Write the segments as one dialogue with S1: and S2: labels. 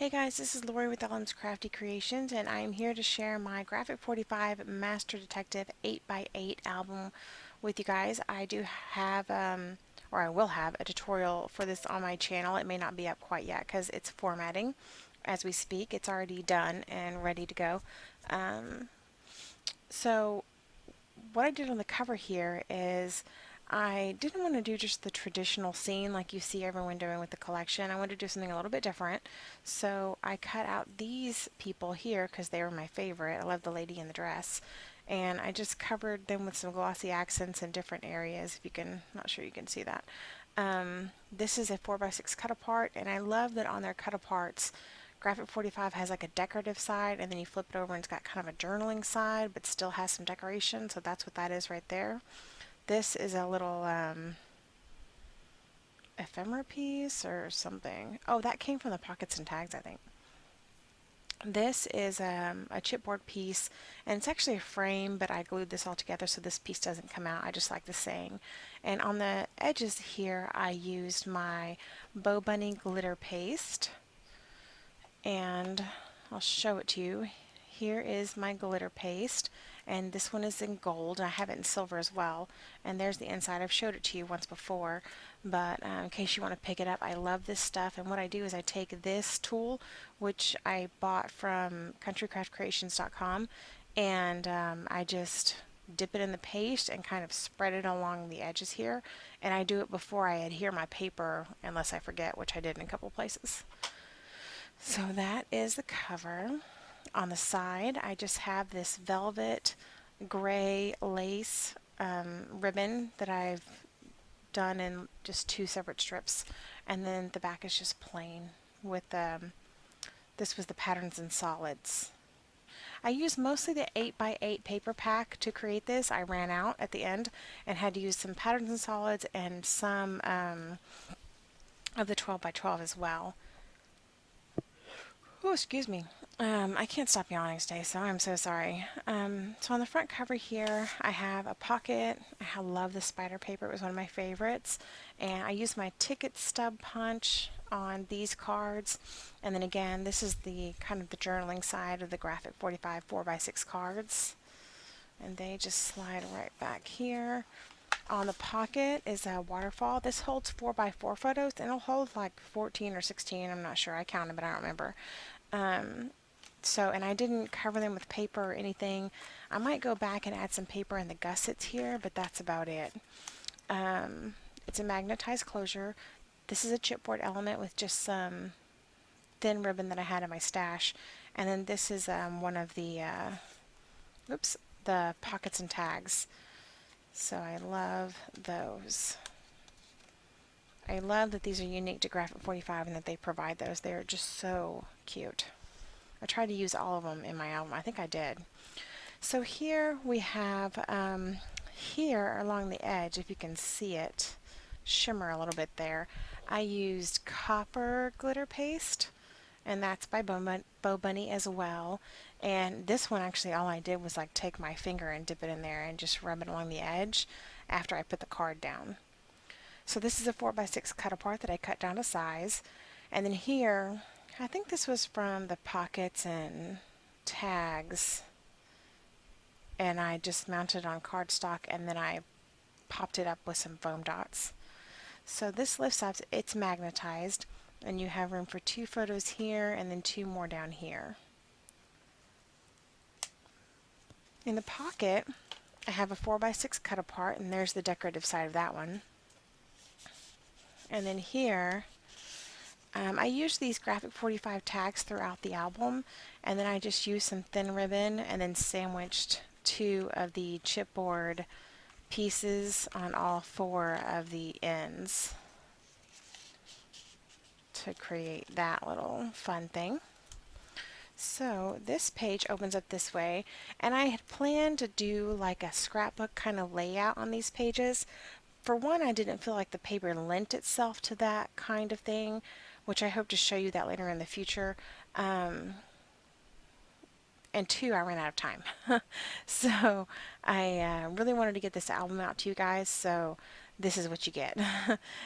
S1: Hey guys, this is Lori with Ellen's Crafty Creations, and I'm here to share my Graphic 45 Master Detective 8x8 album with you guys. I do have, or I will have, a tutorial for this on my channel. It may not be up quite yet because it's formatting as we speak. It's already done and ready to go. Um, so what I did on the cover here is I didn't want to do just the traditional scene like you see everyone doing with the collection. I wanted to do something a little bit different. So I cut out these people here because they were my favorite. I love the lady in the dress. And I just covered them with some glossy accents in different areas. If you can, not sure you can see that. This is a 4x6 cut apart, and I love that on their cut aparts Graphic 45 has like a decorative side, and then you flip it over and it's got kind of a journaling side, but still has some decoration, so that's what that is right there. This is a little ephemera piece or something. Oh, that came from the pockets and tags, I think. This is a chipboard piece, and it's actually a frame, but I glued this all together so this piece doesn't come out. I just like the saying. And on the edges here, I used my Bow Bunny glitter paste, and I'll show it to you. Here is my glitter paste, and this one is in gold. I have it in silver as well, and there's the inside. I've showed it to you once before, but in case you want to pick it up, I love this stuff. And what I do is I take this tool, which I bought from countrycraftcreations.com, and I just dip it in the paste and kind of spread it along the edges here. And I do it before I adhere my paper, unless I forget, which I did in a couple places. So that is the cover. On the side, I just have this velvet gray lace ribbon that I've done in just two separate strips, and then the back is just plain with this was the patterns and solids. I used mostly the 8x8 paper pack to create this. I ran out at the end and had to use some patterns and solids and some of the 12x12 as well. Oh, excuse me. I can't stop yawning today, so I'm so sorry. So on the front cover here, I have a pocket. I love the spider paper. It was one of my favorites. And I used my ticket stub punch on these cards. And then again, this is the kind of the journaling side of the Graphic 45 4x6 cards. And they just slide right back here. On the pocket is a waterfall. This holds 4x4 photos, and it'll hold like 14 or 16. I'm not sure. I counted, but I don't remember. And I didn't cover them with paper or anything. I might go back and add some paper in the gussets here, but that's about it. It's a magnetized closure. This is a chipboard element with just some thin ribbon that I had in my stash. And then this is one of the, the pockets and tags. So I love those. I love that these are unique to Graphic 45 and that they provide those. They're just so cute. I tried to use all of them in my album. I think I did. So here we have, here along the edge, if you can see it, shimmer a little bit there, I used copper glitter paste, and that's by Bow Bunny as well. And this one actually all I did was like take my finger and dip it in there and just rub it along the edge after I put the card down. So this is a 4x6 cut apart that I cut down to size. And then here, I think this was from the pockets and tags, and I just mounted it on cardstock and then I popped it up with some foam dots. So this lifts up, it's magnetized, and you have room for two photos here and then two more down here. In the pocket, I have a 4x6 cut apart, and there's the decorative side of that one. And then here, I use these Graphic 45 tags throughout the album, and then I just used some thin ribbon and then sandwiched two of the chipboard pieces on all four of the ends to create that little fun thing. So this page opens up this way, and I had planned to do like a scrapbook kind of layout on these pages. For one, I didn't feel like the paper lent itself to that kind of thing, which I hope to show you that later in the future. And two, I ran out of time. So I really wanted to get this album out to you guys, so this is what you get.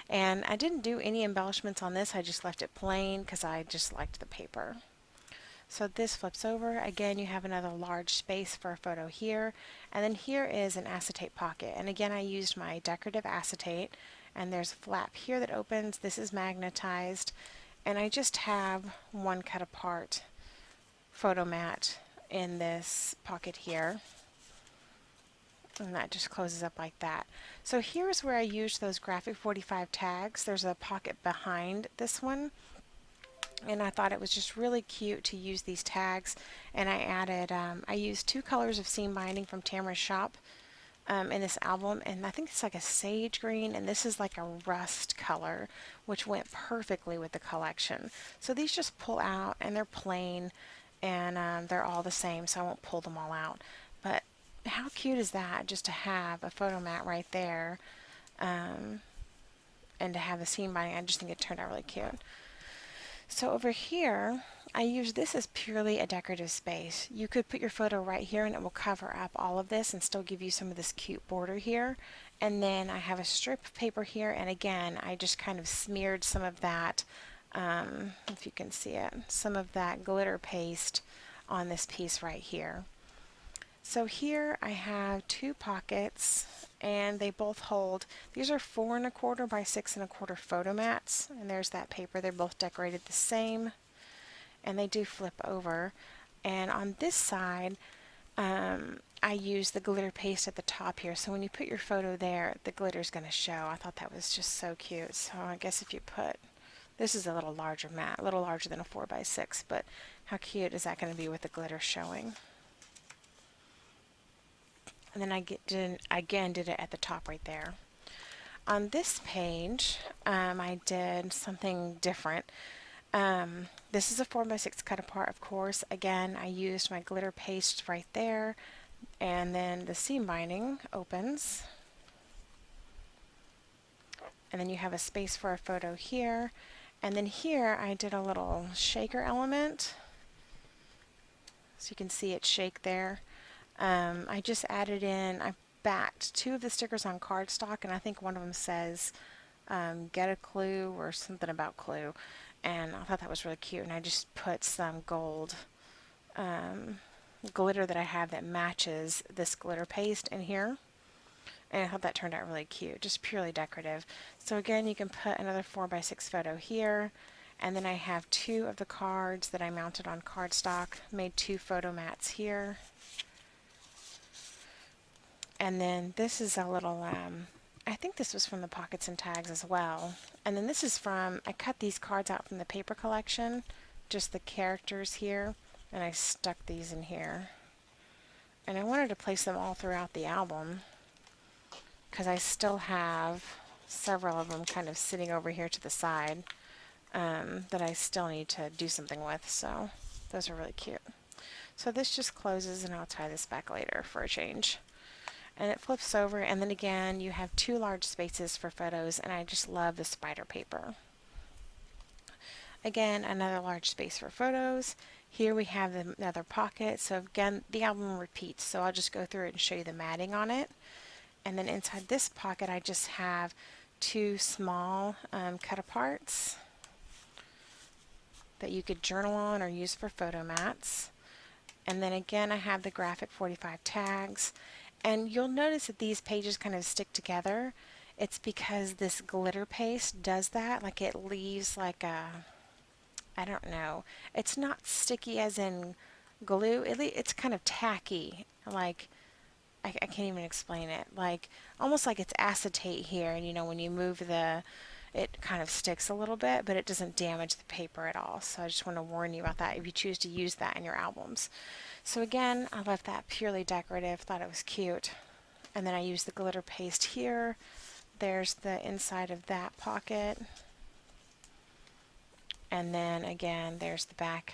S1: And I didn't do any embellishments on this, I just left it plain because I just liked the paper. So this flips over. Again, you have another large space for a photo here. And then here is an acetate pocket. And again, I used my decorative acetate. And there's a flap here that opens. This is magnetized. And I just have one cut apart photo mat in this pocket here. And that just closes up like that. So here's where I used those G45 tags. There's a pocket behind this one. And I thought it was just really cute to use these tags. And I added, I used 2 colors of seam binding from Tamara's shop in this album. And I think it's like a sage green, and this is like a rust color, which went perfectly with the collection. So these just pull out, and they're plain, and they're all the same, so I won't pull them all out. But how cute is that, just to have a photo mat right there, and to have the seam binding? I just think it turned out really cute. So over here, I use this as purely a decorative space. You could put your photo right here and it will cover up all of this and still give you some of this cute border here. And then I have a strip of paper here, and again, I just kind of smeared some of that, if you can see it, some of that glitter paste on this piece right here. So here I have 2 pockets, and they both hold, these are 4 1/4 by 6 1/4 photo mats, and there's that paper. They're both decorated the same, and they do flip over. And on this side, I use the glitter paste at the top here, so when you put your photo there, the glitter is going to show. I thought that was just so cute. So I guess if you put, this is a little larger mat, a little larger than a 4 by 6, but how cute is that going to be with the glitter showing? And then I did it at the top right there. On this page, I did something different. This is a 4 by 6 cut apart, of course. Again, I used my glitter paste right there, and then the seam binding opens. And then you have a space for a photo here. And then here I did a little shaker element. So you can see it shake there. I just added in, I backed 2 of the stickers on cardstock, and I think one of them says get a clue or something about clue, and I thought that was really cute. And I just put some gold glitter that I have that matches this glitter paste in here, and I thought that turned out really cute, just purely decorative. So again, you can put another 4 by 6 photo here. And then I have 2 of the cards that I mounted on cardstock, made 2 photo mats here. And then this is a little, I think this was from the pockets and tags as well. And then this is from, I cut these cards out from the paper collection, just the characters here, and I stuck these in here. And I wanted to place them all throughout the album, because I still have several of them kind of sitting over here to the side that I still need to do something with, so those are really cute. So this just closes, and I'll tie this back later for a change. And it flips over, and then again you have 2 large spaces for photos, and I just love the spider paper. Again, another large space for photos. Here we have another pocket, so again the album repeats, so I'll just go through it and show you the matting on it. And then inside this pocket I just have 2 small cut aparts that you could journal on or use for photo mats. And then again I have the graphic 45 tags. And you'll notice that these pages kind of stick together. It's because this glitter paste does that. Like, it leaves like a, I don't know, it's not sticky as in glue. It's kind of tacky. Like, I can't even explain it. Like, almost like it's acetate here. And you know, when you move it kind of sticks a little bit, but it doesn't damage the paper at all. So I just want to warn you about that if you choose to use that in your albums. So again, I left that purely decorative, thought it was cute. And then I used the glitter paste here. There's the inside of that pocket. And then again, there's the back.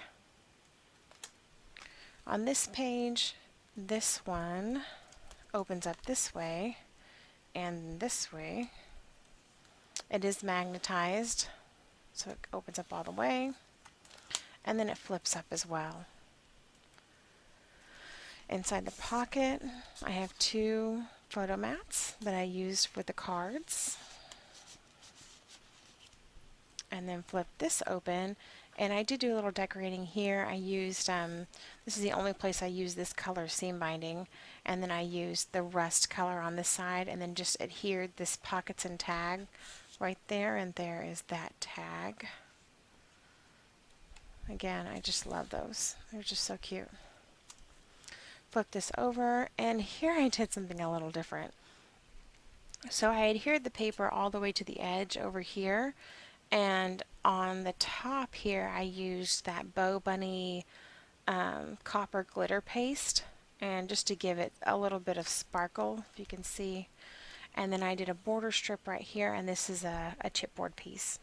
S1: On this page, this one opens up this way and this way. It is magnetized, so it opens up all the way. And then it flips up as well. Inside the pocket, I have 2 photo mats that I used with the cards. And then flip this open, and I did do a little decorating here. I used, this is the only place I used this color seam binding, and then I used the rust color on this side, and then just adhered this pockets and tag right there, and there is that tag. Again, I just love those. They're just so cute. Flip this over, and here I did something a little different. So I adhered the paper all the way to the edge over here, and on the top here I used that Bow Bunny copper glitter paste, and just to give it a little bit of sparkle, if you can see. And then I did a border strip right here, and this is a chipboard piece.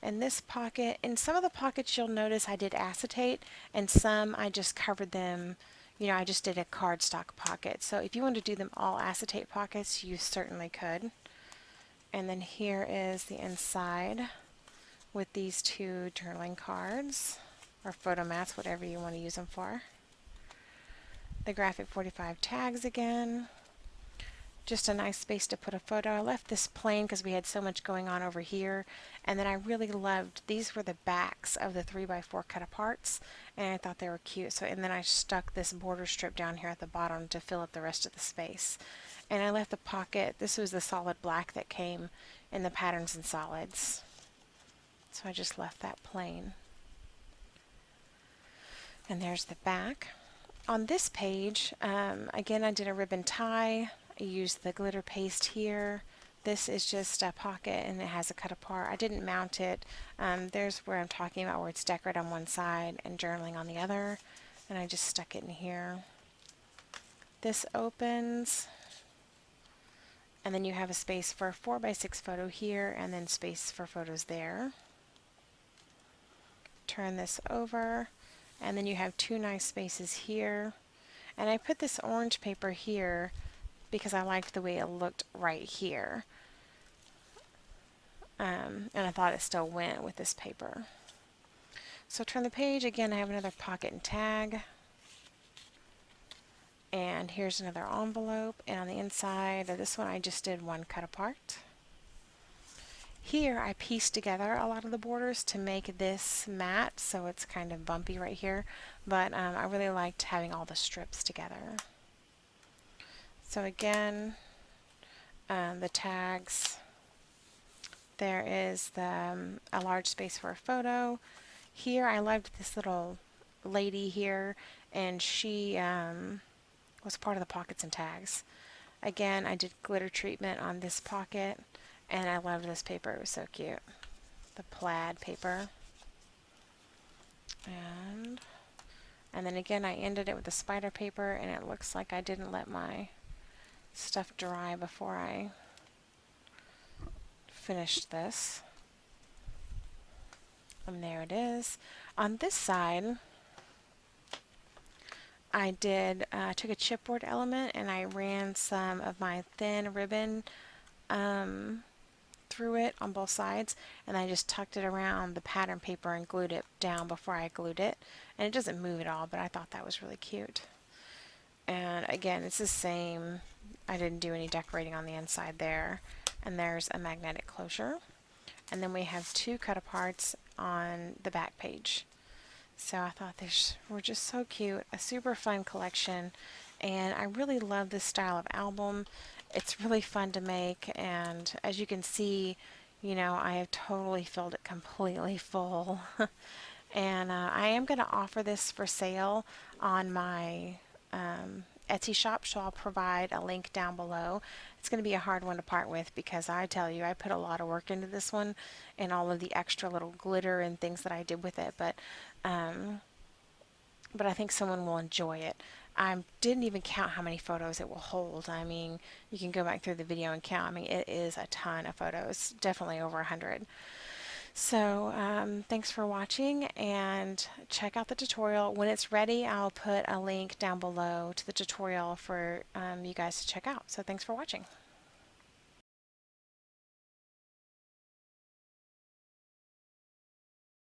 S1: And this pocket, in some of the pockets you'll notice I did acetate, and some I just covered them, you know, I just did a cardstock pocket. So if you want to do them all acetate pockets, you certainly could. And then here is the inside with these two journaling cards, or photo mats, whatever you want to use them for. The graphic 45 tags again. Just a nice space to put a photo. I left this plain because we had so much going on over here, and then I really loved, these were the backs of the 3x4 cut aparts, and I thought they were cute. So, and then I stuck this border strip down here at the bottom to fill up the rest of the space. And I left the pocket, this was the solid black that came in the patterns and solids. So I just left that plain. And there's the back. On this page, again, I did a ribbon tie. I used the glitter paste here. This is just a pocket, and it has a cut apart. I didn't mount it. There's where I'm talking about, where it's decorated on one side and journaling on the other. And I just stuck it in here. This opens, and then you have a space for a 4x6 photo here, and then space for photos there. Turn this over, and then you have two nice spaces here. And I put this orange paper here because I liked the way it looked right here. And I thought it still went with this paper. So turn the page, again I have another pocket and tag. And here's another envelope, and on the inside of this one I just did one cut apart. Here I pieced together a lot of the borders to make this matte, so it's kind of bumpy right here, but I really liked having all the strips together. So again, the tags, there is a large space for a photo. Here I loved this little lady here, and she was part of the pockets and tags. Again, I did glitter treatment on this pocket, and I loved this paper. It was so cute. The plaid paper. And then again I ended it with the spider paper, and it looks like I didn't let my stuff dry before I finished this. And there it is. On this side, I did took a chipboard element and I ran some of my thin ribbon through it on both sides, and I just tucked it around the pattern paper and glued it down before I glued it. And it doesn't move at all, but I thought that was really cute. And again, it's the same. I didn't do any decorating on the inside there. And there's a magnetic closure. And then we have two cut aparts on the back page. So I thought these were just so cute. A super fun collection. And I really love this style of album. It's really fun to make. And as you can see, you know, I have totally filled it completely full. And I am going to offer this for sale on my Etsy shop, so I'll provide a link down below. It's going to be a hard one to part with because I tell you, I put a lot of work into this one and all of the extra little glitter and things that I did with it, but I think someone will enjoy it. I didn't even count how many photos it will hold. I mean, you can go back through the video and count. I mean, it is a ton of photos, definitely over 100. So thanks for watching, and check out the tutorial. When it's ready, I'll put a link down below to the tutorial for you guys to check out. So thanks for watching.